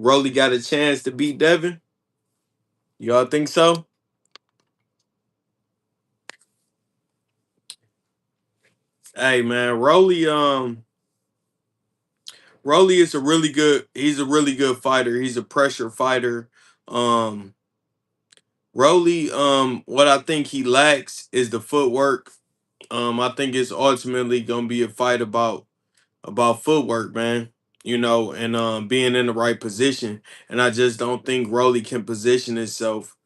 Rolly got a chance to beat Devin? Y'all think so? Hey man, Rolly is a really good he's a really good fighter. He's a pressure fighter. Um Rolly, what I think he lacks is the footwork. I think it's ultimately gonna be a fight about footwork, man. And being in the right position. And I just don't think Rolly can position himself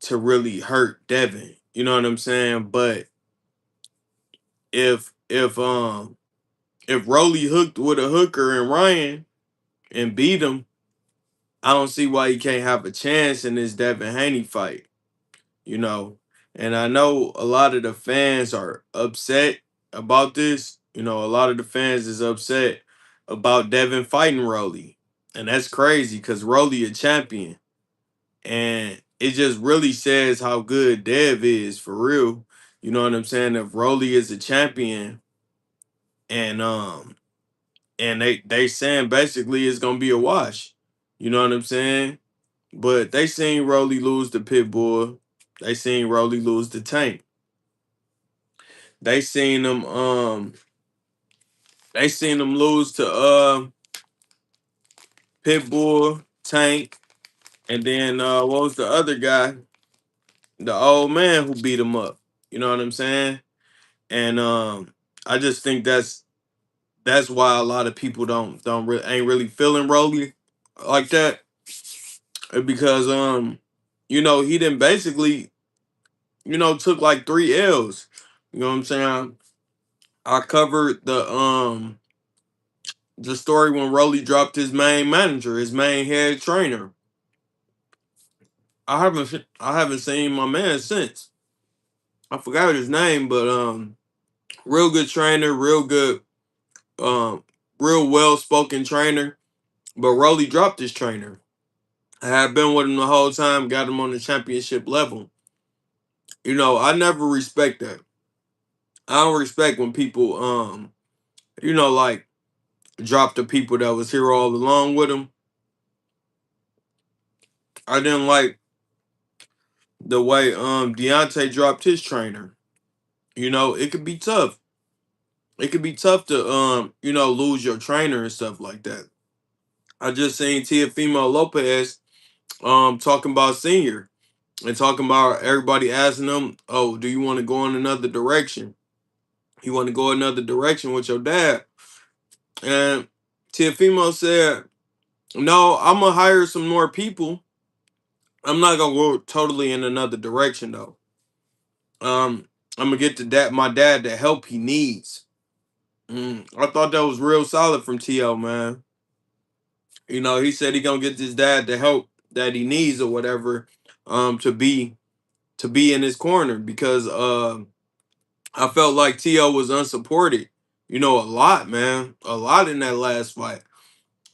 to really hurt Devin. You know what I'm saying? But if if um if Rolly hooked with a hooker and Ryan and beat him, I don't see why he can't have a chance in this Devin Haney fight. you know. And I know a lot of the fans are upset about this. A lot of the fans is upset about Devin fighting Rolly. And that's crazy because Rolly a champion. And it just really says how good Dev is for real. You know what I'm saying? If Rolly is a champion and they saying basically it's gonna be a wash. You know what I'm saying? But they seen Rolly lose to Pitbull. They seen Rolly lose to Tank. They seen them they seen them lose to Pitbull, Tank, and then what was the other guy? The old man who beat him up. You know what I'm saying? And I just think that's why a lot of people ain't really feeling Rolly like that. Because he didn't basically, took like 3 L's. You know what I'm saying? I covered the story when Rolly dropped his main manager, his main head trainer. I haven't seen my man since. I forgot his name, but real good trainer, real good um real well spoken trainer. But Rolly dropped his trainer. I had been with him the whole time, got him on the championship level. I never respect that. I don't respect when people like drop the people that was here all along with him. I didn't like the way Deontay dropped his trainer. It could be tough. It could be tough to lose your trainer and stuff like that. I just seen Teofimo Lopez talking about senior and talking about everybody asking him, "Oh, do you want to go in another direction? You want to go another direction with your dad?" And Teofimo said, "No, I'm gonna hire some more people. I'm not gonna go totally in another direction though. I'm gonna get to my dad the help he needs." I thought that was real solid from T.O., man. He said he gonna get his dad the help that he needs or whatever, to be in his corner because I felt like T.O. was unsupported, a lot, man. A lot in that last fight.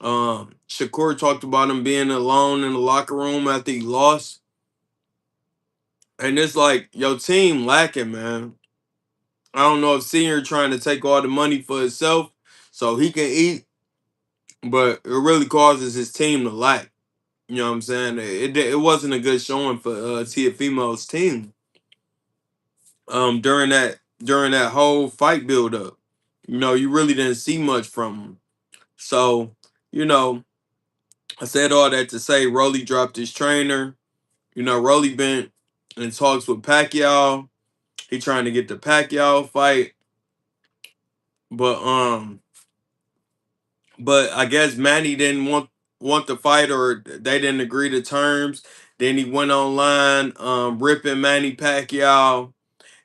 Shakur talked about him being alone in the locker room after he lost. And it's like your team lacking, man. I don't know if Senior trying to take all the money for himself so he can eat, but it really causes his team to lack. You know what I'm saying? It wasn't a good showing for Tiafimo's team. During that whole fight build up. You really didn't see much from him. So, you know, I said all that to say Rolly dropped his trainer. Rolly been in talks with Pacquiao. He trying to get the Pacquiao fight. But I guess Manny didn't want the fight or they didn't agree to terms. Then he went online ripping Manny Pacquiao.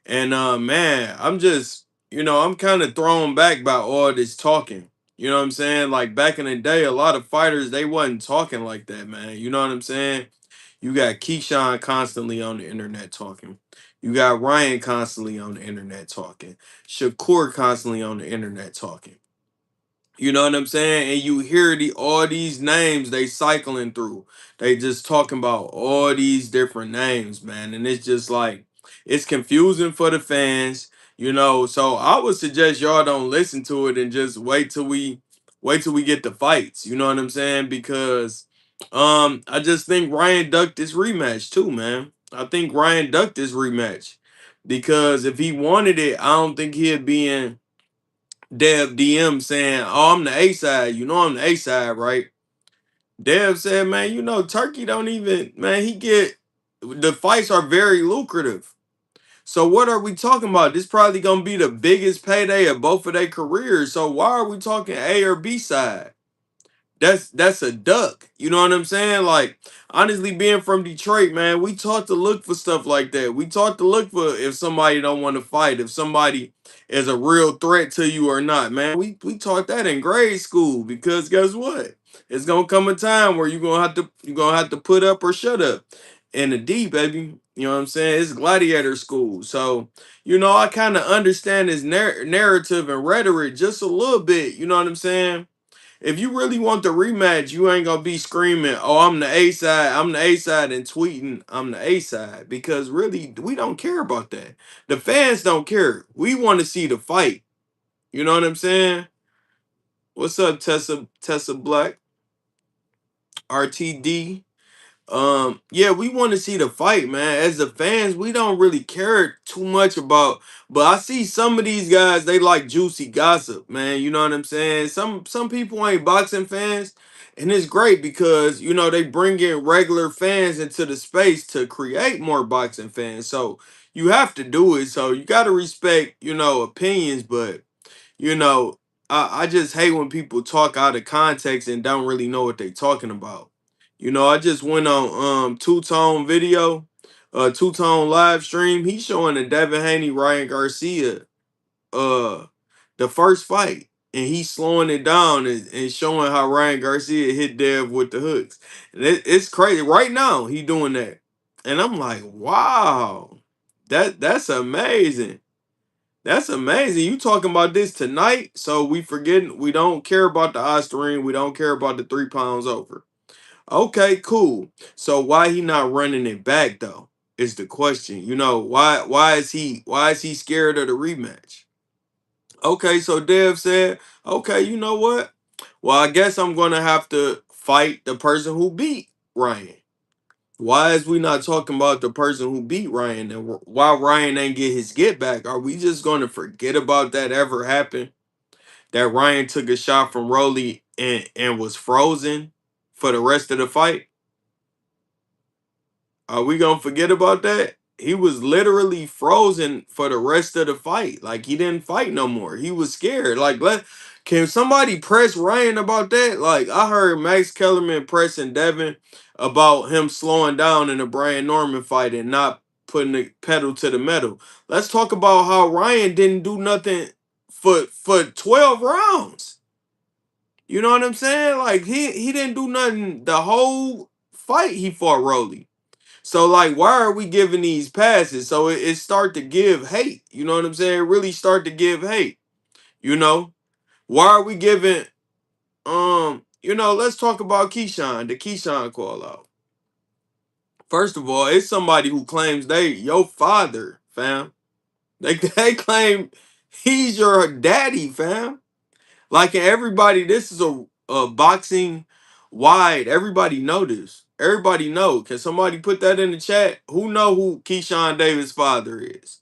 And man, I'm kind of thrown back by all this talking. You know what I'm saying? Like back in the day, a lot of fighters they wasn't talking like that, man. You know what I'm saying? You got Keyshawn constantly on the internet talking. You got Ryan constantly on the internet talking. Shakur constantly on the internet talking. You know what I'm saying? And you hear all these names they cycling through. They just talking about all these different names, man. And it's just like it's confusing for the fans. So I would suggest y'all don't listen to it and just wait till we get the fights. You know what I'm saying? Because I just think Ryan ducked this rematch too, man. I think Ryan ducked this rematch because if he wanted it, I don't think he'd be in Dev DM saying, "Oh, I'm the A side. You know I'm the A side, right?" Dev said, "Man, you know Turkey don't even man. He get the fights are very lucrative. So what are we talking about? This probably gonna be the biggest payday of both of their careers. So why are we talking A or B side?" That's a duck. You know what I'm saying? Like honestly, being from Detroit, man, we taught to look for stuff like that. We taught to look for if somebody don't want to fight, if somebody is a real threat to you or not, man. We taught that in grade school because guess what? It's gonna come a time where you're gonna have to put up or shut up in the D, baby. You know what I'm saying? It's gladiator school. So, I kind of understand his narrative and rhetoric just a little bit. You know what I'm saying? If you really want the rematch, you ain't gonna be screaming, "Oh, I'm the A side, I'm the A side," and tweeting, "I'm the A side," because really, we don't care about that. The fans don't care. We want to see the fight. You know what I'm saying? What's up, Tessa Black, RTD? Yeah, we want to see the fight, man. As the fans, we don't really care too much about, but I see some of these guys, they like juicy gossip, man. You know what I'm saying? Some people ain't boxing fans, and it's great because they bring in regular fans into the space to create more boxing fans. So you have to do it. So you gotta respect, opinions, but you know, I just hate when people talk out of context and don't really know what they're talking about. I just went on Two Tone video, Two Tone live stream. He's showing the Devin Haney Ryan Garcia uh the first fight. And he's slowing it down and showing how Ryan Garcia hit Dev with the hooks. And it's crazy. Right now, he doing that. And I'm like, wow, that's amazing. That's amazing. You talking about this tonight? So we don't care about the Osterine. We don't care about the 3 pounds over. Okay, cool. So why he not running it back though? Is the question. Why is he scared of the rematch? Okay, so Dev said, okay, you know what? Well, I guess I'm gonna have to fight the person who beat Ryan. Why is we not talking about the person who beat Ryan and why Ryan ain't get his get back? Are we just going to forget about that ever happened? That Ryan took a shot from Rolly and was frozen for the rest of the fight? Are we gonna forget about that? He was literally frozen for the rest of the fight. Like he didn't fight no more. He was scared. Like can somebody press Ryan about that? Like I heard Max Kellerman pressing Devin about him slowing down in the Brian Norman fight and not putting the pedal to the metal. Let's talk about how Ryan didn't do nothing for 12 rounds. You know what I'm saying? Like he didn't do nothing the whole fight he fought Rolly. So like, why are we giving these passes? So it start to give hate. You know what I'm saying? It really start to give hate. You know, why are we giving? Let's talk about Keyshawn. The Keyshawn call out. First of all, it's somebody who claims they your father, fam. They claim he's your daddy, fam. Like and everybody, this is a boxing wide. Everybody know this. Everybody know. Can somebody put that in the chat? Who know who Keyshawn Davis' father is?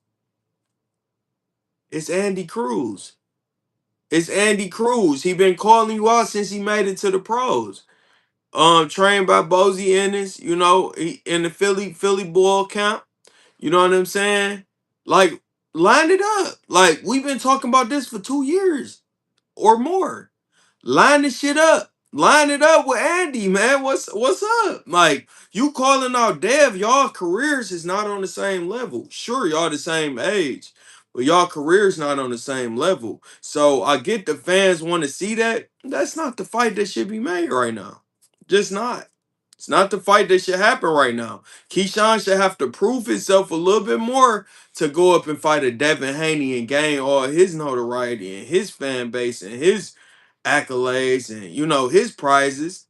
It's Andy Cruz. It's Andy Cruz. He been calling you out since he made it to the pros. Trained by Bozy Ennis, he, in the Philly ball camp. You know what I'm saying? Like, line it up. Like, we've been talking about this for 2 years or more. Line this shit up. Line it up with Andy, man. What's up? Like you calling out Dev, y'all careers is not on the same level. Sure, y'all the same age, but y'all careers not on the same level. So I get the fans want to see that. That's not the fight that should be made right now. Just not. It's not the fight that should happen right now. Keyshawn should have to prove himself a little bit more to go up and fight a Devin Haney and gain all his notoriety and his fan base and his accolades and his prizes.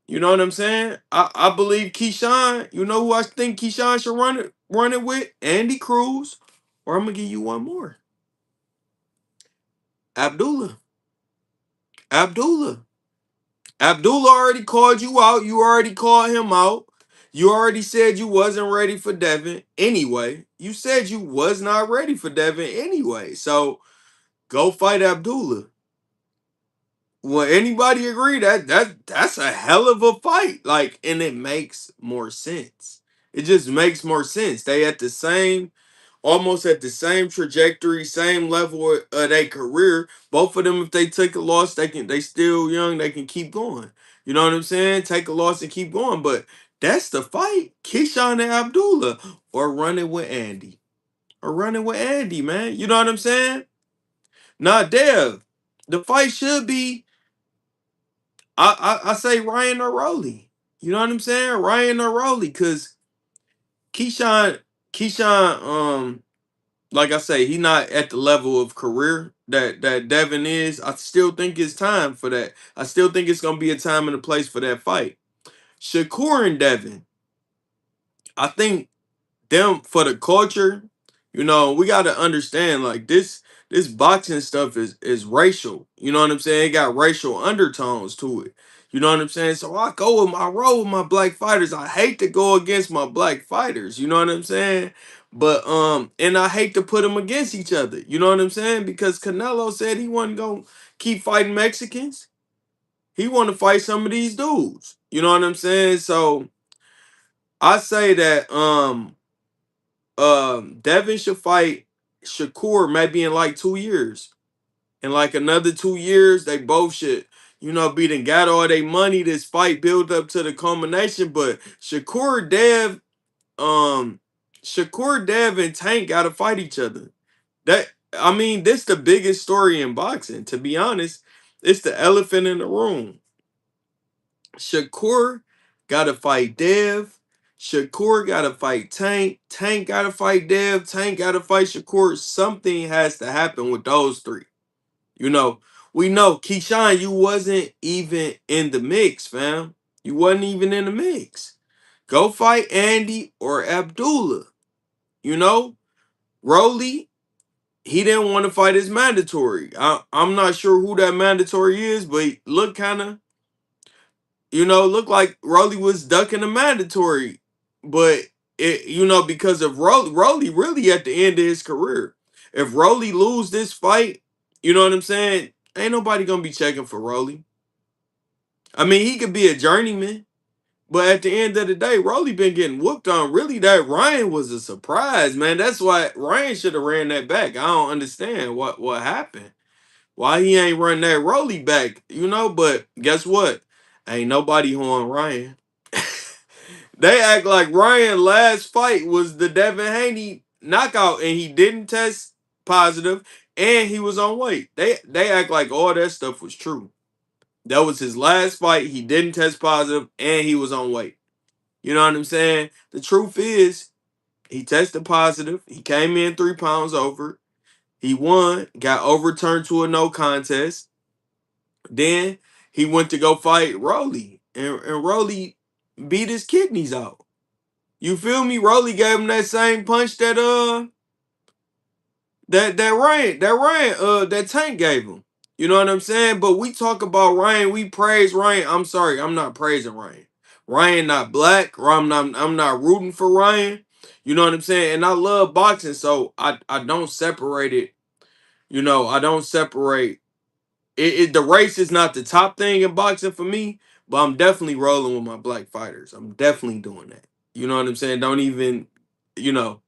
You know what I'm saying? I believe Keyshawn. You know who I think Keyshawn should run it with? Andy Cruz. Or I'm gonna give you one more. Abdullah. Abdullah. Abdullah already called you out. You already called him out. You already said you wasn't ready for Devin anyway. You said you was not ready for Devin anyway. So go fight Abdullah. Well, anybody agree that's a hell of a fight? Like, and it makes more sense. It just makes more sense. They at the same, almost at the same trajectory, same level of their career. Both of them, if they take a loss, they still young. They can keep going. You know what I'm saying? Take a loss and keep going. But that's the fight. Keyshawn and Abdullah, or running with Andy, man. You know what I'm saying? Nah, Dev. The fight should be. I say Ryan or Rolly. You know what I'm saying? Ryan or Rolly, because Keyshawn, Keyshawn, like I say, he not at the level of career that Devin is. I still think it's time for that. I still think it's gonna be a time and a place for that fight. Shakur and Devin, I think them for the culture, we got to understand like this boxing stuff is racial. You know what I'm saying? It got racial undertones to it. You know what I'm saying? So I roll with my black fighters. I hate to go against my black fighters. You know what I'm saying? But and I hate to put them against each other. You know what I'm saying? Because Canelo said he wasn't gonna keep fighting Mexicans. He want to fight some of these dudes. You know what I'm saying? So I say that Devin should fight Shakur maybe in like 2 years. In like another 2 years, they both should, be done got all their money. This fight build up to the culmination. But Shakur Dev and Tank gotta fight each other. This the biggest story in boxing, to be honest. It's the elephant in the room. Shakur gotta fight Dev. Shakur gotta fight Tank. Tank gotta fight Dev. Tank gotta fight Shakur. Something has to happen with those three. You know, we know Keyshawn, you wasn't even in the mix, fam. You wasn't even in the mix. Go fight Andy or Abdullah. You know, Rolly, he didn't want to fight his mandatory. I'm not sure who that mandatory is, but he look kind of looked like Rolly was ducking the mandatory. But because of Rolly really at the end of his career. If Rolly lose this fight, you know what I'm saying? Ain't nobody gonna be checking for Rolly. I mean, he could be a journeyman, but at the end of the day, Rolly been getting whooped on. Really, that Ryan was a surprise, man. That's why Ryan should have ran that back. I don't understand what happened. Why he ain't run that Rolly back, But guess what? Ain't nobody on Ryan. They act like Ryan last fight was the Devin Haney knockout, and he didn't test positive, and he was on weight. They act like all that stuff was true. That was his last fight. He didn't test positive, and he was on weight. You know what I'm saying? The truth is, he tested positive. He came in 3 pounds over. He won, got overturned to a no contest. Then he went to go fight Rolly, and Rolly beat his kidneys out. You feel me? Rolly gave him that same punch that Tank gave him. You know what I'm saying? But we talk about Ryan, we praise Ryan. I'm sorry, I'm not praising Ryan. Ryan not black, or I'm not rooting for Ryan. You know what I'm saying? And I love boxing, so I don't separate it. I don't separate the race is not the top thing in boxing for me, but I'm definitely rolling with my black fighters. I'm definitely doing that. You know what I'm saying? Don't even, you know,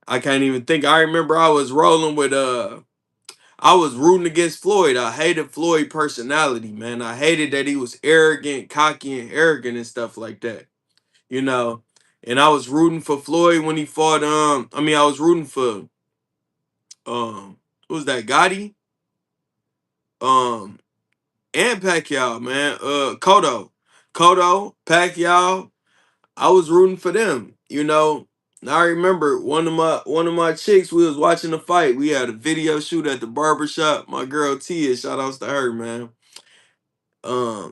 I can't even think. I remember I was rolling with I was rooting against Floyd. I hated Floyd personality, man. I hated that he was arrogant, cocky, and arrogant and stuff like that. You know. And I was rooting for Floyd when he fought I was rooting for who was that, Gotti? Um and Pacquiao, man. Cotto, Pacquiao. I was rooting for them. And I remember one of my chicks. We was watching the fight. We had a video shoot at the barber shop. My girl Tia, shout outs to her, man.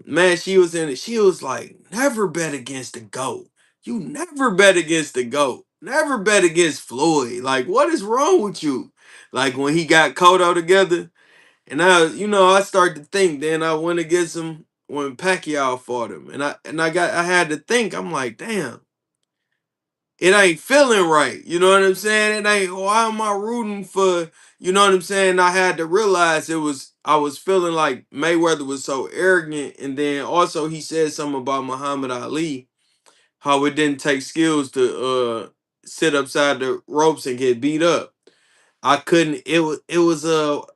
Man, she was in it. She was like, "Never bet against the goat. You never bet against the goat. Never bet against Floyd. Like, what is wrong with you?" Like when he got Cotto together. And I started to think. Then I went against him. when Pacquiao fought him, and I had to think. I'm like, damn, it ain't feeling right. You know what I'm saying? It ain't. Why am I rooting for? You know what I'm saying? I had to realize it was. I was feeling like Mayweather was so arrogant, and then also he said something about Muhammad Ali, how it didn't take skills to sit upside the ropes and get beat up. I couldn't. It was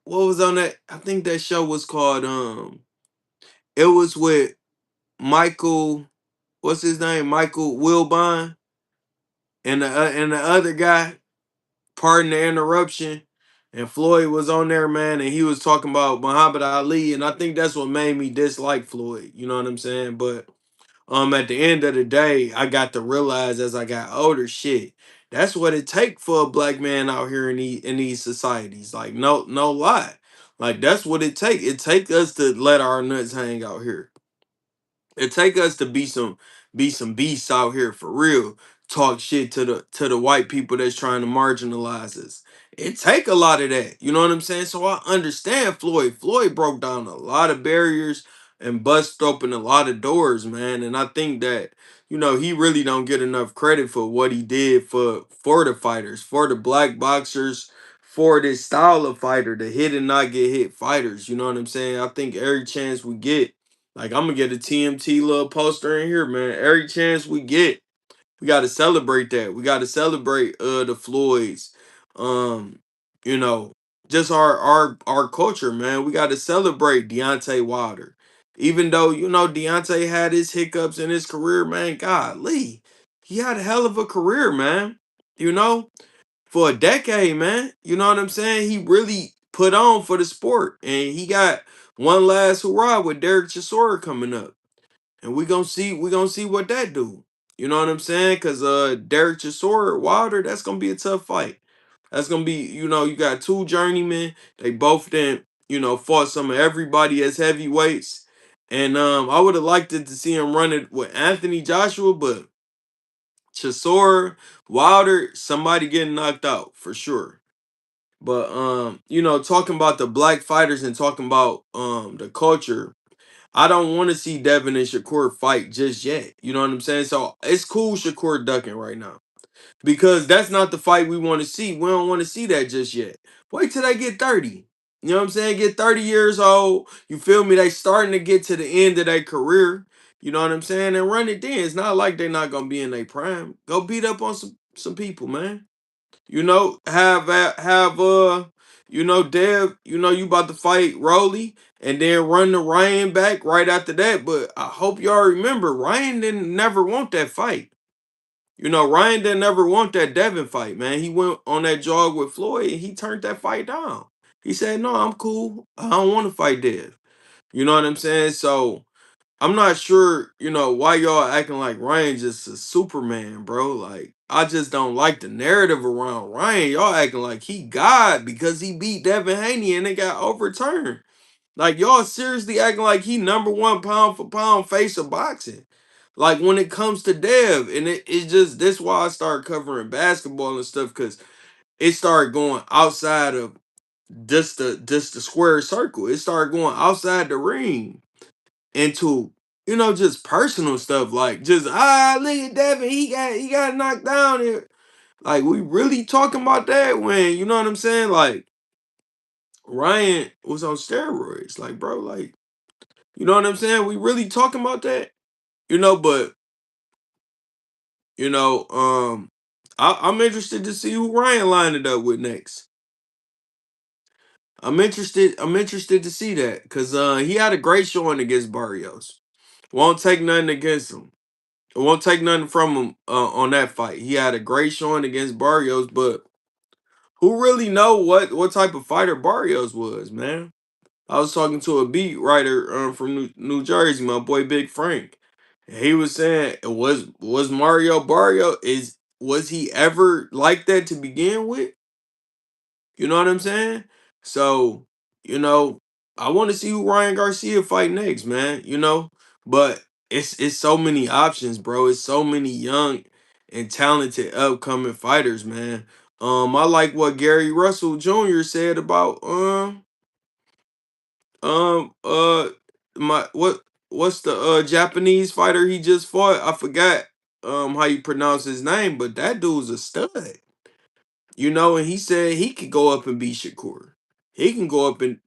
what was on that? I think that show was called It was with Michael. What's his name? Michael Wilbon and the other guy. Pardon the interruption. And Floyd was on there, man, and he was talking about Muhammad Ali, and I think that's what made me dislike Floyd. You know what I'm saying? But at the end of the day, I got to realize as I got older, shit, that's what it take for a black man out here in these societies. Like no lie. Like that's what it take. It take us to let our nuts hang out here. It take us to be some beasts out here for real. Talk shit to the white people that's trying to marginalize us. It take a lot of that. You know what I'm saying? So I understand Floyd. Floyd broke down a lot of barriers and bust open a lot of doors, man. And I think that, he really don't get enough credit for what he did for the fighters, for the black boxers, for this style of fighter, the hit and not get hit fighters. You know what I'm saying? I think every chance we get, like I'm gonna get a TMT little poster in here, man. Every chance we get, we gotta celebrate that. We gotta celebrate the Floyds. Um, you know, just our culture, man. We gotta celebrate Deontay Wilder. Even though, Deontay had his hiccups in his career, man. Golly, he had a hell of a career, man. You know, for a decade, man. You know what I'm saying? He really put on for the sport, and he got one last hurrah with Derek Chisora coming up, and we gonna see what that do. You know what I'm saying? Cause Derek Chisora Wilder, that's gonna be a tough fight. That's gonna be, you got two journeymen. They both then, fought some of everybody as heavyweights, and I would have liked it to see him run it with Anthony Joshua, but Chisora, Wilder, somebody getting knocked out for sure. But talking about the black fighters and talking about the culture, I don't want to see Devin and Shakur fight just yet. You know what I'm saying? So it's cool Shakur ducking right now. Because that's not the fight we want to see. We don't want to see that just yet. Wait till they get 30. You know what I'm saying? Get 30 years old. You feel me? They starting to get to the end of their career. You know what I'm saying? And run it then. It's not like they're not gonna be in their prime. Go beat up on some people, man. Dev, you about to fight Rolly and then run the Ryan back right after that. But I hope y'all remember Ryan didn't never want that fight. Ryan didn't ever want that Devin fight, man. He went on that jog with Floyd and he turned that fight down. He said, no, I'm cool. I don't want to fight Dev. You know what I'm saying? So I'm not sure, why y'all acting like Ryan just a Superman, bro. Like, I just don't like the narrative around Ryan. Y'all acting like he God because he beat Devin Haney and it got overturned. Like, y'all seriously acting like he number one pound for pound face of boxing. Like, when it comes to Dev, and it's just, that's why I started covering basketball and stuff, because it started going outside of just the square circle. It started going outside the ring into just personal stuff like just look at Devin, he got knocked down here. Like we really talking about that when you know what I'm saying? Like Ryan was on steroids. Like, bro, like you know what I'm saying? We really talking about that? But you know, um I'm interested to see who Ryan lined it up with next. I'm interested to see that because he had a great showing against Barrios. Won't take nothing against him. It won't take nothing from him on that fight. He had a great showing against Barrios, but who really know what type of fighter Barrios was, man? I was talking to a beat writer from New Jersey, my boy Big Frank. And he was saying, was Mario Barrio was he ever like that to begin with? You know what I'm saying? So, you know, I want to see who Ryan Garcia fight next, man. But it's so many options, bro. It's so many young and talented upcoming fighters, man. I like what Gary Russell Jr. said about um uh my what's the Japanese fighter he just fought? I forgot how you pronounce his name, but that dude's a stud. You know, and he said he could go up and beat Shakur. He can go up and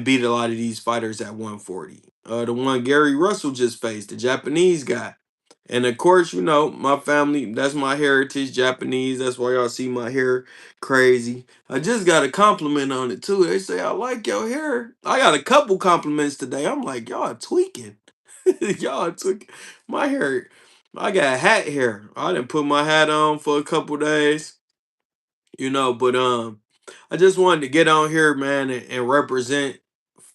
beat a lot of these fighters at 140. The one Gary Russell just faced, the Japanese guy. And of course, you know, my family, that's my heritage, Japanese. That's why y'all see my hair crazy. I just got a compliment on it too. They say, I like your hair. I got a couple compliments today. I'm like, y'all tweaking. Y'all tweaking. My hair, I got hat hair. I didn't put my hat on for a couple days, you know, but I just wanted to get on here, man, and represent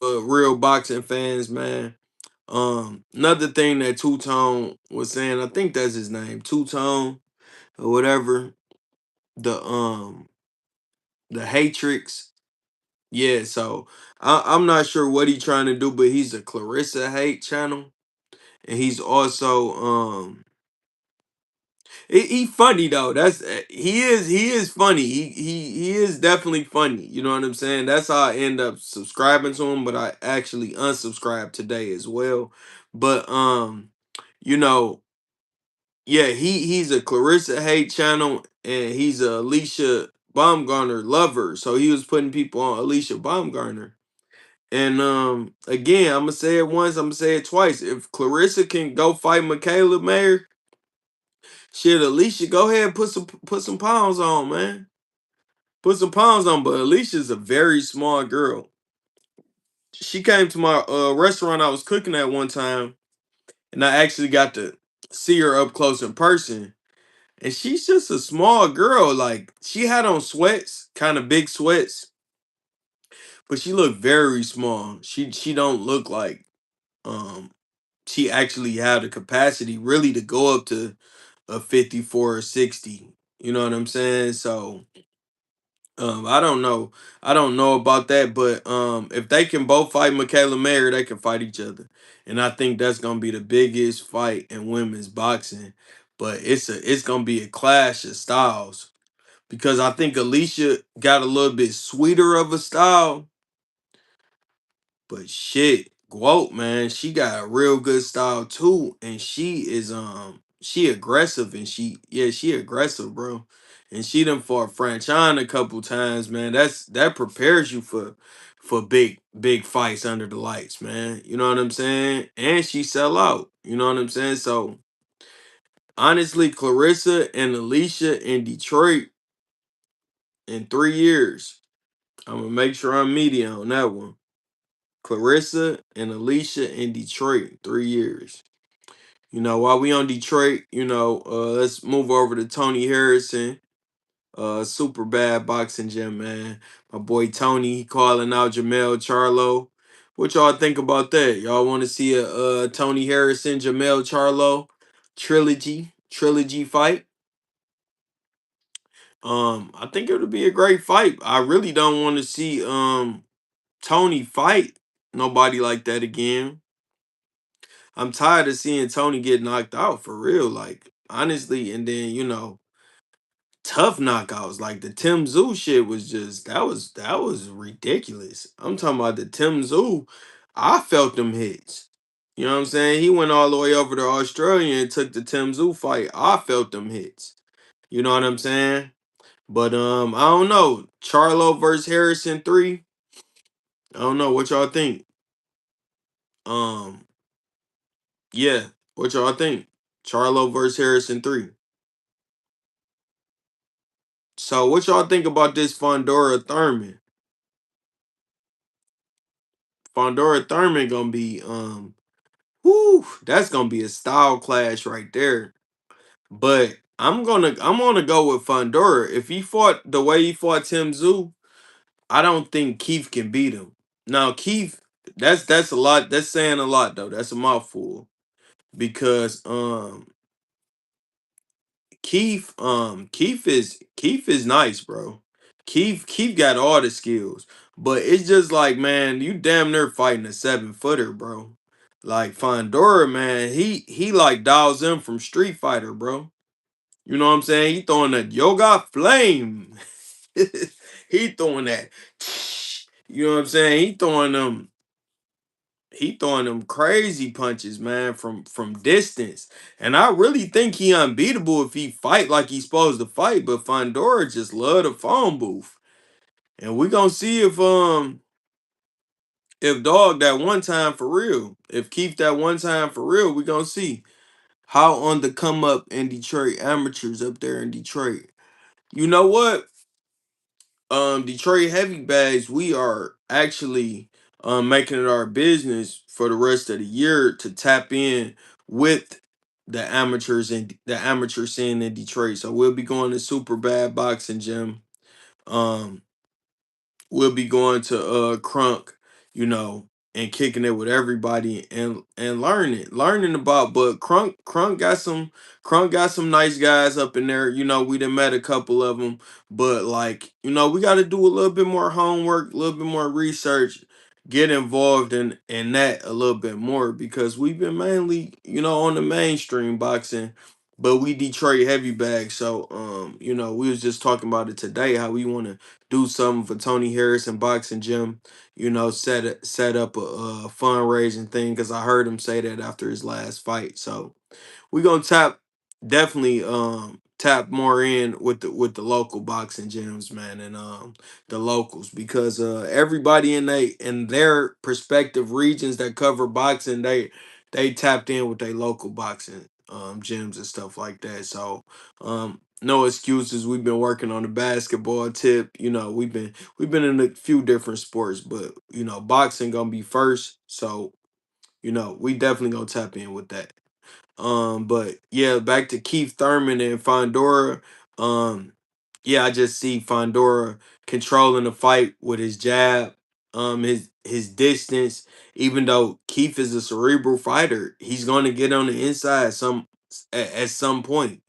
for real boxing fans, man. Another thing that Two Tone was saying, I think that's his name, Two Tone or whatever. The the Hatrix. Yeah, so I'm not sure what he's trying to do, but he's a Clarissa Hate channel. And he's also he funny though. That's he is funny. He is definitely funny. You know what I'm saying? That's how I end up subscribing to him, but I actually unsubscribed today as well. But you know, yeah, he's a Clarissa Hate channel and he's a Alicia Baumgartner lover. So he was putting people on Alicia Baumgartner. And again, I'm gonna say it once, I'm gonna say it twice. If Clarissa can go fight Michaela Mayer, shit, Alicia, go ahead and put some pounds on, man. Put some pounds on. But Alicia's a very small girl. She came to my restaurant I was cooking at one time, and I actually got to see her up close in person. And she's just a small girl. Like she had on sweats, kind of big sweats, but she looked very small. She don't look like um she actually had the capacity really to go up to a 54 or 60. You know what I'm saying? So I don't know. I don't know about that, but if they can both fight Michaela Mayer, they can fight each other. And I think that's gonna be the biggest fight in women's boxing. But it's gonna be a clash of styles. Because I think Alicia got a little bit sweeter of a style, but shit, Guote, man, she got a real good style too, and she aggressive and she aggressive, bro. And she done fought Franchon a couple times, man. That prepares you for big fights under the lights, man. You know what I'm saying? And she sell out. You know what I'm saying? So honestly, Clarissa and Alicia in Detroit in 3 years. I'm gonna make sure I'm media on that one. Clarissa and Alicia in Detroit, 3 years. You know, while we on Detroit, you know, let's move over to Tony Harrison. Super bad boxing gym, man. My boy Tony, he calling out Jamel Charlo. What y'all think about that? Y'all want to see a Tony Harrison, Jamel Charlo trilogy fight? I think it would be a great fight. I really don't want to see Tony fight nobody like that again. I'm tired of seeing Tony get knocked out for real, like honestly. And then you know, tough knockouts like the Tim Zoo shit was just that was ridiculous. I'm talking about the Tim Zoo. I felt them hits. You know what I'm saying? He went all the way over to Australia and took the Tim Zoo fight. I felt them hits. You know what I'm saying? But I don't know. Charlo versus Harrison 3. I don't know what y'all think. Um, yeah, what y'all think? Charlo versus Harrison 3. So what y'all think about this Fondora Thurman? Fondora Thurman gonna be whoo, that's gonna be a style clash right there. But I'm gonna go with Fondora. If he fought the way he fought Tim Zoo, I don't think Keith can beat him. Now Keith, that's a lot. That's saying a lot though. That's a mouthful because Keith is nice, bro. Keith got all the skills. But it's just like, man, you damn near fighting a 7 footer, bro. Like Fondora, man, he like dials in from Street Fighter, bro. You know what I'm saying? He throwing that yoga flame. He throwing that. You know what I'm saying? He throwing them. he throwing them crazy punches, man, from distance. And I really think he unbeatable if he fight like he's supposed to fight. But Fondora just love the phone booth. And we gonna see if dog that one time for real. If Keith that one time for real, we gonna see how on the come up in Detroit amateurs up there in Detroit. You know what? Detroit heavy bags, we are actually making it our business for the rest of the year to tap in with the amateurs and the amateur scene in Detroit. So we'll be going to Super Bad Boxing Gym. Um, we'll be going to Crunk, you know, and kicking it with everybody and learning about. But Crunk got some nice guys up in there. You know, we done met a couple of them, but like, you know, we got to do a little bit more homework, a little bit more research, get involved in that a little bit more because we've been mainly, you know, on the mainstream boxing. But we Detroit heavy bag, so you know, we was just talking about it today how we want to do something for Tony Harrison Boxing Gym. You know, set up a fundraising thing because I heard him say that after his last fight. So we're gonna definitely tap more in with the local boxing gyms, man, and the locals because everybody in their respective regions that cover boxing, they tapped in with their local boxing gyms and stuff like that. So no excuses. We've been working on the basketball tip. You know, we've been in a few different sports, but you know, boxing gonna be first. So, you know, we definitely gonna tap in with that. But yeah, back to Keith Thurman and Fondora. Yeah, I just see Fondora controlling the fight with his jab, his distance. Even though Keith is a cerebral fighter, he's gonna get on the inside at some point.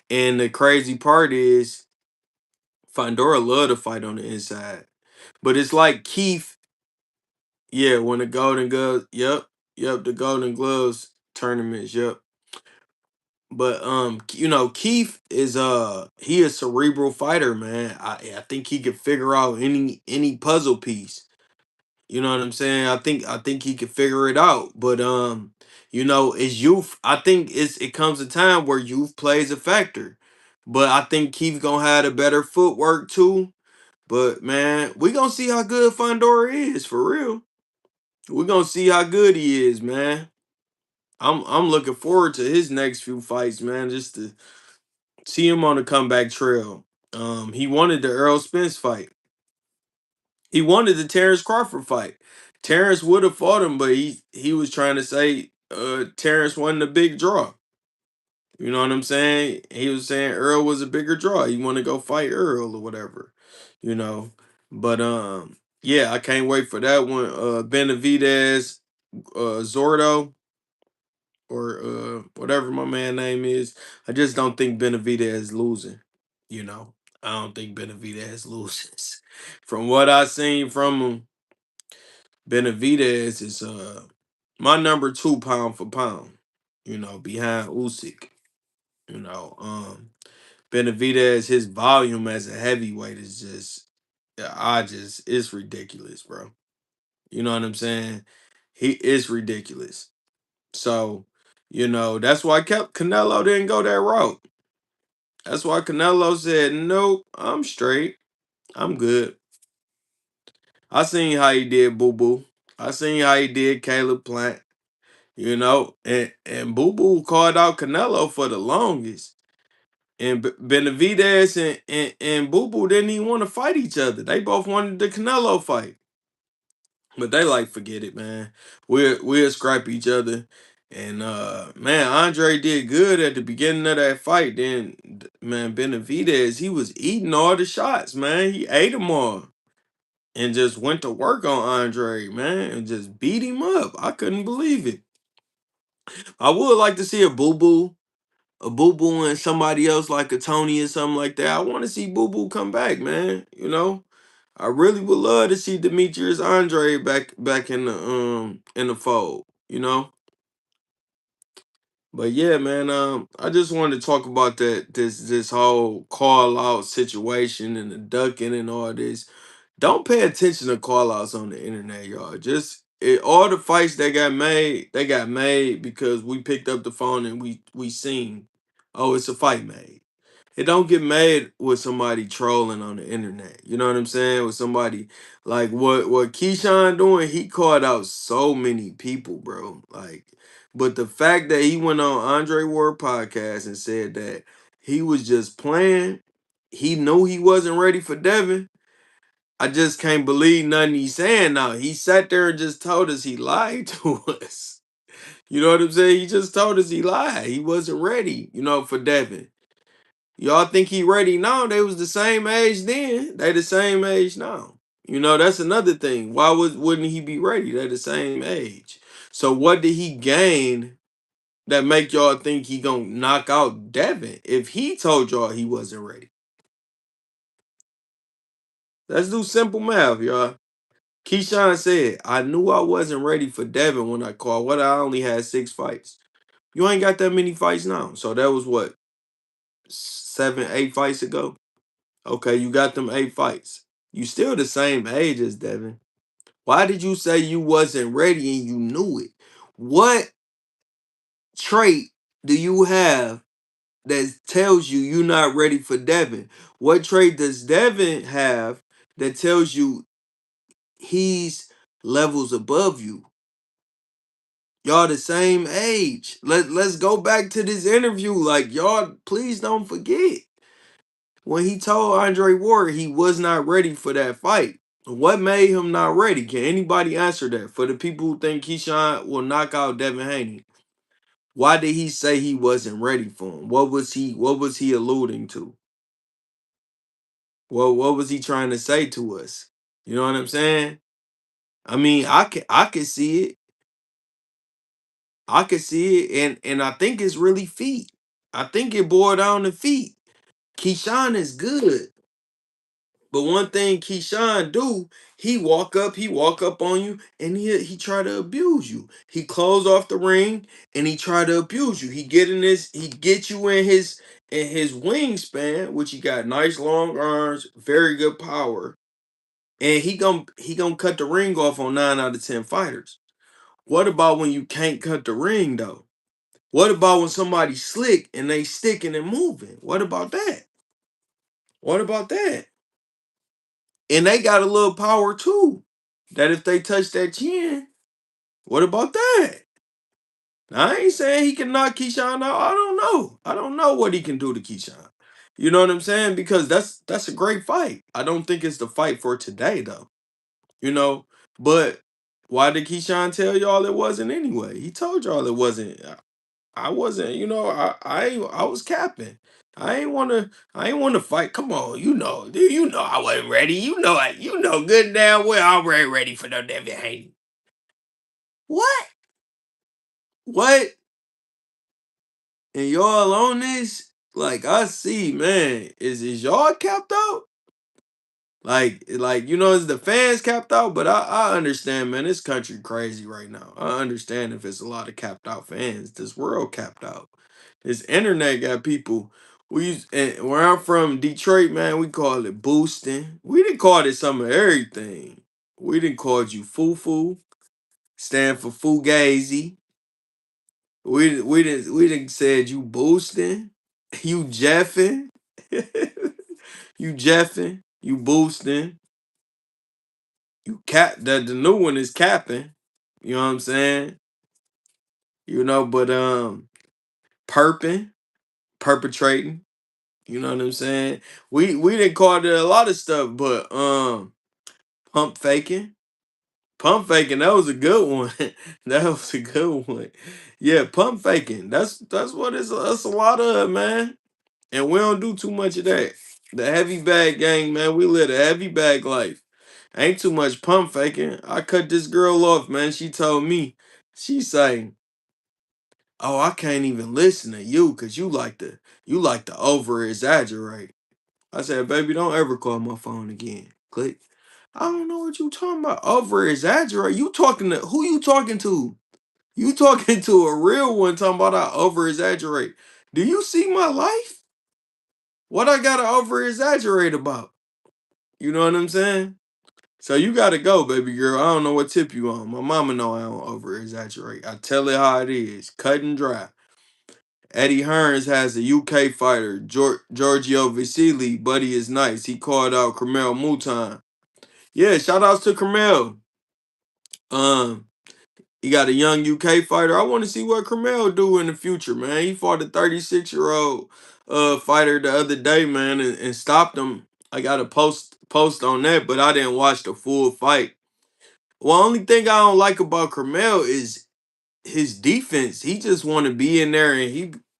And the crazy part is Fondora love to fight on the inside. But it's like Keith, yeah, when the Golden Gloves, yep, the Golden Gloves tournaments, yep. But you know, Keith is he a cerebral fighter, man. I think he could figure out any puzzle piece. You know what I'm saying? I think he could figure it out. But you know, it's youth. I think it comes a time where youth plays a factor. But I think Keith gonna have a better footwork too. But man, we gonna see how good Fondora is for real. We gonna see how good he is, man. I'm looking forward to his next few fights, man. Just to see him on the comeback trail. He wanted the Earl Spence fight. He wanted the Terrence Crawford fight. Terrence would have fought him, but he was trying to say Terrence wasn't a big draw. You know what I'm saying? He was saying Earl was a bigger draw. He want to go fight Earl or whatever. You know. But yeah, I can't wait for that one. Benavidez, Zordo, or whatever my man name is. I just don't think Benavidez is losing. You know, I don't think Benavidez loses. From what I seen from him, Benavidez is my number two pound for pound. You know, behind Usyk. You know, Benavidez, his volume as a heavyweight is just, yeah, it's ridiculous, bro. You know what I'm saying? He is ridiculous. So, you know, that's why Canelo didn't go that route. That's why Canelo said, nope, I'm straight. I'm good. I seen how he did Boo Boo. I seen how he did Caleb Plant, you know, and Boo Boo called out Canelo for the longest. And Benavidez and Boo Boo didn't even want to fight each other. They both wanted the Canelo fight. But they like, forget it, man. We'll scrap each other. And man, Andre did good at the beginning of that fight. Then man, Benavidez, he was eating all the shots, man. He ate them all. And just went to work on Andre, man, and just beat him up. I couldn't believe it. I would like to see a Boo Boo and somebody else like a Tony or something like that. I want to see Boo Boo come back, man. You know, I really would love to see Demetrius Andre back in the fold. You know, but yeah, man. I just wanted to talk about this whole call out situation and the ducking and all this. Don't pay attention to call outs on the internet, y'all. all the fights that got made, they got made because we picked up the phone and we seen, oh, it's a fight made. It don't get made with somebody trolling on the internet. You know what I'm saying? With somebody like what Keyshawn doing, he called out so many people, bro. Like, but the fact that he went on Andre Ward podcast and said that he was just playing, he knew he wasn't ready for Devin. I just can't believe nothing he's saying now. He sat there and just told us he lied to us. You know what I'm saying? He just told us he lied. He wasn't ready, for Devin. Y'all think he ready now? They was the same age then. They the same age now. That's another thing. Why wouldn't he be ready? They're the same age. So what did he gain that make y'all think he gonna knock out Devin if he told y'all he wasn't ready? Let's do simple math, y'all. Keyshawn said, I knew I wasn't ready for Devin when I called. What, I only had 6 fights. You ain't got that many fights now. So that was what, 7, 8 fights ago? Okay, you got them 8 fights. You still the same age as Devin. Why did you say you wasn't ready and you knew it? What trait do you have that tells you you're not ready for Devin? What trait does Devin have that tells you he's levels above you? Y'all the same age. Let's go back to this interview. Like, y'all, please don't forget. When he told Andre Ward he was not ready for that fight. What made him not ready? Can anybody answer that? For the people who think Keyshawn will knock out Devin Haney. Why did he say he wasn't ready for him? What was he alluding to? What was he trying to say to us? You know what I'm saying? I mean, I can see it. I can see it, and I think it's really feet. I think it boiled down to feet. Keyshawn is good. But one thing Keyshawn do, he walk up on you, and he try to abuse you. He close off the ring and he try to abuse you. He get you in his wingspan, which he got nice long arms, very good power, and he gonna cut the ring off on 9 out of 10 fighters. What about when you can't cut the ring though? What about when somebody's slick and they sticking and moving? What about that? What about that? And they got a little power too. That if they touch that chin, what about that? Now, I ain't saying he can knock Keyshawn out. I don't know. I don't know what he can do to Keyshawn. You know what I'm saying? Because that's a great fight. I don't think it's the fight for today though. You know, but why did Keyshawn tell y'all it wasn't anyway? He told y'all it wasn't. I wasn't, I was capping. I ain't want to fight. Come on, dude, I wasn't ready. Good and damn well I wasn't ready for no Devin Haney. What? What? And y'all on this? Like, I see, man. Is y'all capped out? Like, is the fans capped out? But I understand, man. This country crazy right now. I understand if it's a lot of capped out fans. This world capped out. This internet got people. And where I'm from, Detroit, man, we call it boosting. We didn't call it some of everything. We didn't call you foo-foo, stand for fugazi. We didn't said you boosting, you jeffing, you jeffing, you boosting. You cap that the new one is capping. You know what I'm saying? But perping, perpetrating. You know what I'm saying? We didn't call it a lot of stuff, but pump faking. Pump faking, that was a good one. That was a good one. Yeah, pump faking. That's what that's a lot of, man. And we don't do too much of that. The heavy bag gang, man, we live a heavy bag life. Ain't too much pump faking. I cut this girl off, man. She told me, she saying, "Oh, I can't even listen to you because you like to over exaggerate." I said, "Baby, don't ever call my phone again." Click. I don't know what you talking about. Over exaggerate. You talking to who you talking to? You talking to a real one talking about I over exaggerate. Do you see my life? What I gotta over exaggerate about? You know what I'm saying? So you gotta go, baby girl. I don't know what tip you on. My mama know I don't over exaggerate. I tell it how it is, cut and dry. Eddie Hearns has a UK fighter, Giorgio Vasily. Buddy is nice. He called out Carmel Mutan. Yeah, shout outs to Carmel. Um, he got a young UK fighter. I want to see what Carmel do in the future, man. He fought a 36-year-old fighter the other day, man, and stopped him. I got a post on that, but I didn't watch the full fight. Well, only thing I don't like about Carmel is his defense. He just want to be in there and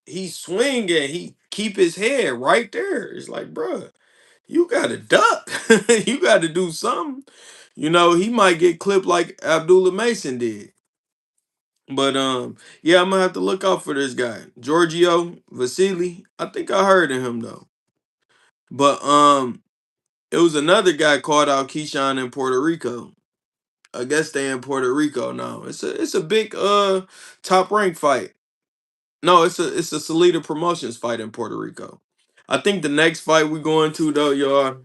he swing and he keep his head right there. It's like, bruh, you gotta duck. You gotta do something. You know, he might get clipped like Abdullah Mason did. But yeah, I'm gonna have to look out for this guy. Giorgio Vasily. I think I heard of him though. But it was another guy called out Keyshawn in Puerto Rico. I guess they in Puerto Rico now. It's a big top rank fight. No, it's a Salida Promotions fight in Puerto Rico. I think the next fight we going to though, y'all,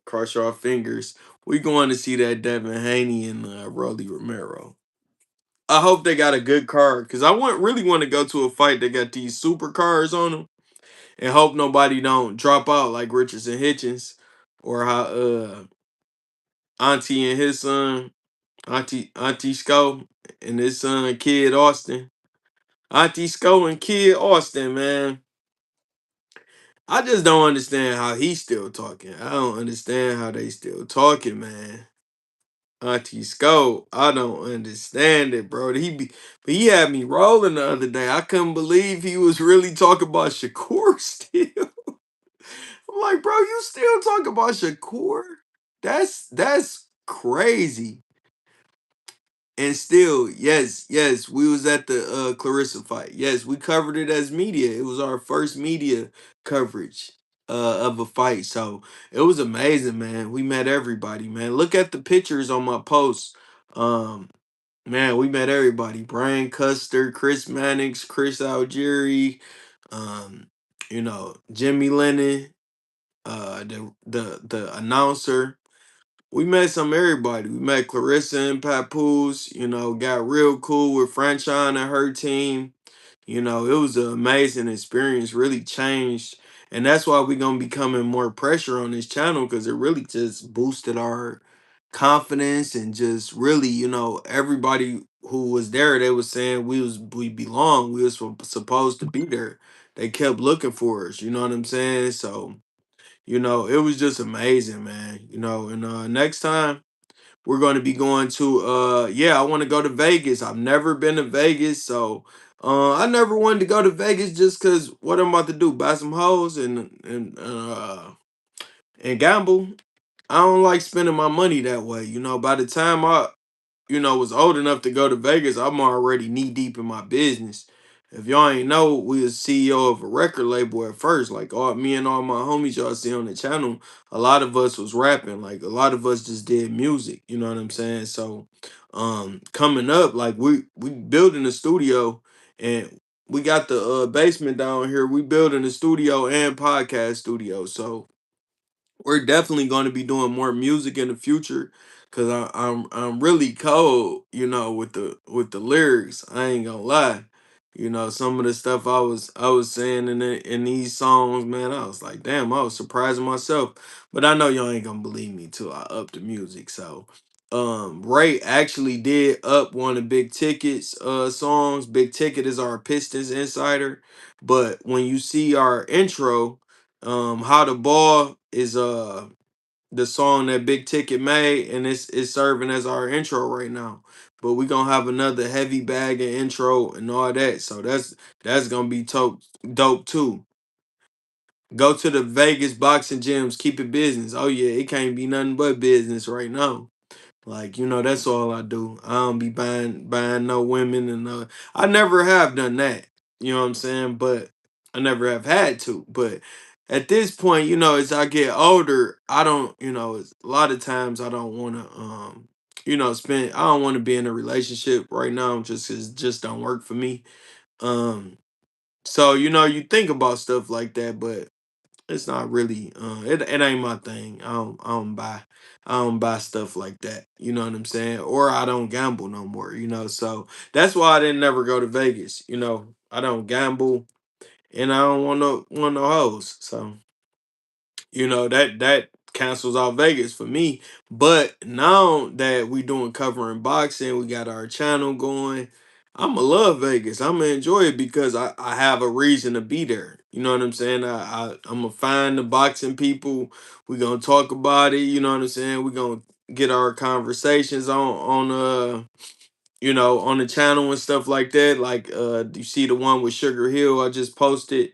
cross our fingers. We going to see that Devin Haney and Rolly Romero. I hope they got a good card because I really want to go to a fight that got these super cars on them and hope nobody don't drop out like Richardson Hitchens or how Auntie and his son, Auntie Sco and his son Kid Austin. Auntie Sco and Kid Austin, man. I just don't understand how he's still talking. I don't understand how they still talking, man. Auntie Sco, I don't understand it, bro. But he had me rolling the other day. I couldn't believe he was really talking about Shakur still. I'm like, bro, you still talk about Shakur? That's crazy. And still, yes, we was at the Clarissa fight. Yes, we covered it as media. It was our first media coverage of a fight. So it was amazing, man. We met everybody, man. Look at the pictures on my post. Um, man, we met everybody. Brian Custer, Chris Mannix, Chris Algieri, um, Jimmy Lennon, the announcer. We met some everybody. We met Clarissa and Papoose, got real cool with Franchon and her team. It was an amazing experience, really changed. And that's why we're going to be coming more pressure on this channel because it really just boosted our confidence and just really, everybody who was there, they was saying we belong. We was supposed to be there. They kept looking for us, you know what I'm saying? So, it was just amazing, man. And next time we're going to be going to yeah, I want to go to Vegas. I've never been to Vegas, so I never wanted to go to Vegas just cuz what I'm about to do, buy some hoes and gamble. I don't like spending my money that way. By the time I was old enough to go to Vegas, I'm already knee deep in my business. If y'all ain't know, we was CEO of a record label at first. Like all me and all my homies y'all see on the channel, a lot of us was rapping. Like a lot of us just did music. You know what I'm saying? So coming up, like we building a studio and we got the basement down here. We building a studio and podcast studio. So we're definitely going to be doing more music in the future because I'm really cold, with the lyrics. I ain't gonna lie, some of the stuff I was saying in these songs, man, I was like, damn, I was surprising myself. But I know y'all ain't gonna believe me till I up the music. So, Ray actually did up one of Big Ticket's songs. Big Ticket is our Pistons insider, but when you see our intro. How the Ball is the song that Big Ticket made, and it's serving as our intro right now. But we gonna have another heavy bag and intro and all that. So that's gonna be dope too. Go to the Vegas boxing gyms, keep it business. Oh yeah, it can't be nothing but business right now. Like, that's all I do. I don't be buying no women and I never have done that. You know what I'm saying? But I never have had to. But at this point, as I get older, I don't, a lot of times I don't want to I don't want to be in a relationship right now just 'cause it just don't work for me. So, you think about stuff like that, but it's not really it ain't my thing. I don't buy stuff like that. You know what I'm saying? Or I don't gamble no more, you know. So that's why I didn't never go to Vegas, you know. I don't gamble and I don't want no hoes. So you know that cancels out Vegas for me. But now that we doing covering boxing, we got our channel going. I'ma love Vegas. I'ma enjoy it because I have a reason to be there. You know what I'm saying? I'm gonna find the boxing people. We gonna talk about it. You know what I'm saying? We gonna get our conversations on you know on the channel and stuff like that. Like you see the one with Sugar Hill I just posted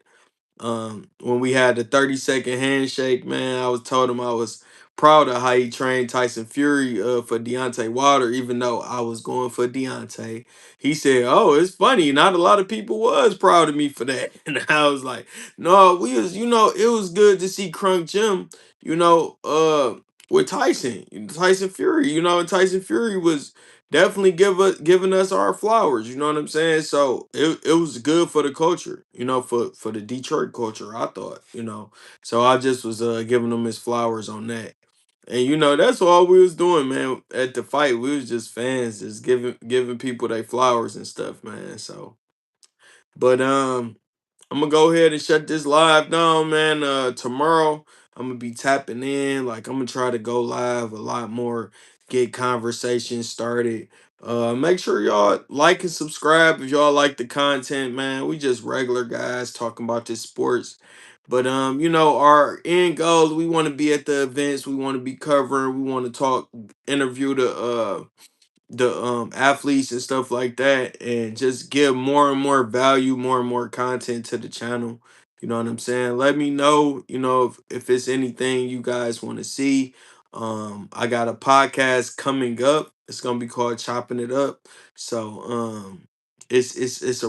when we had the 30-second handshake, man, I was told him I was proud of how he trained Tyson Fury for Deontay Wilder, even though I was going for Deontay. He said, "Oh, it's funny, not a lot of people was proud of me for that." And I was like, "No, we was, you know, it was good to see Crunk Jim, you know, with Tyson Fury, you know, and Tyson Fury was definitely giving us our flowers, you know what I'm saying? So it was good for the culture, you know, for the Detroit culture, I thought, you know. So I just was giving him his flowers on that. And you know, that's all we was doing, man. At the fight, we was just fans, just giving people their flowers and stuff, man. So but I'm gonna go ahead and shut this live down, man. Tomorrow I'm gonna be tapping in. Like I'm gonna try to go live a lot more, get conversations started. Make sure y'all like and subscribe if y'all like the content, man. We just regular guys talking about this sports. But you know, our end goals, we want to be at the events, we want to be covering, we want to talk, interview the athletes and stuff like that and just give more and more value, more and more content to the channel. You know what I'm saying? Let me know, you know, if it's anything you guys want to see. I got a podcast coming up. It's gonna be called Chopping It Up. So it's a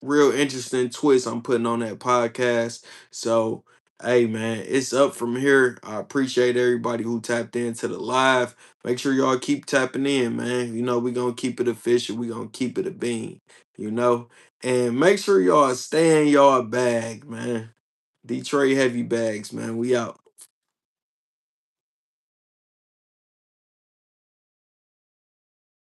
real interesting twist I'm putting on that podcast. So hey man, it's up from here. I appreciate everybody who tapped into the live. Make sure y'all keep tapping in, man. You know, we gonna keep it official. We gonna keep it a bean, you know? And make sure y'all stay in y'all bag, man. Detroit heavy bags, man. We out.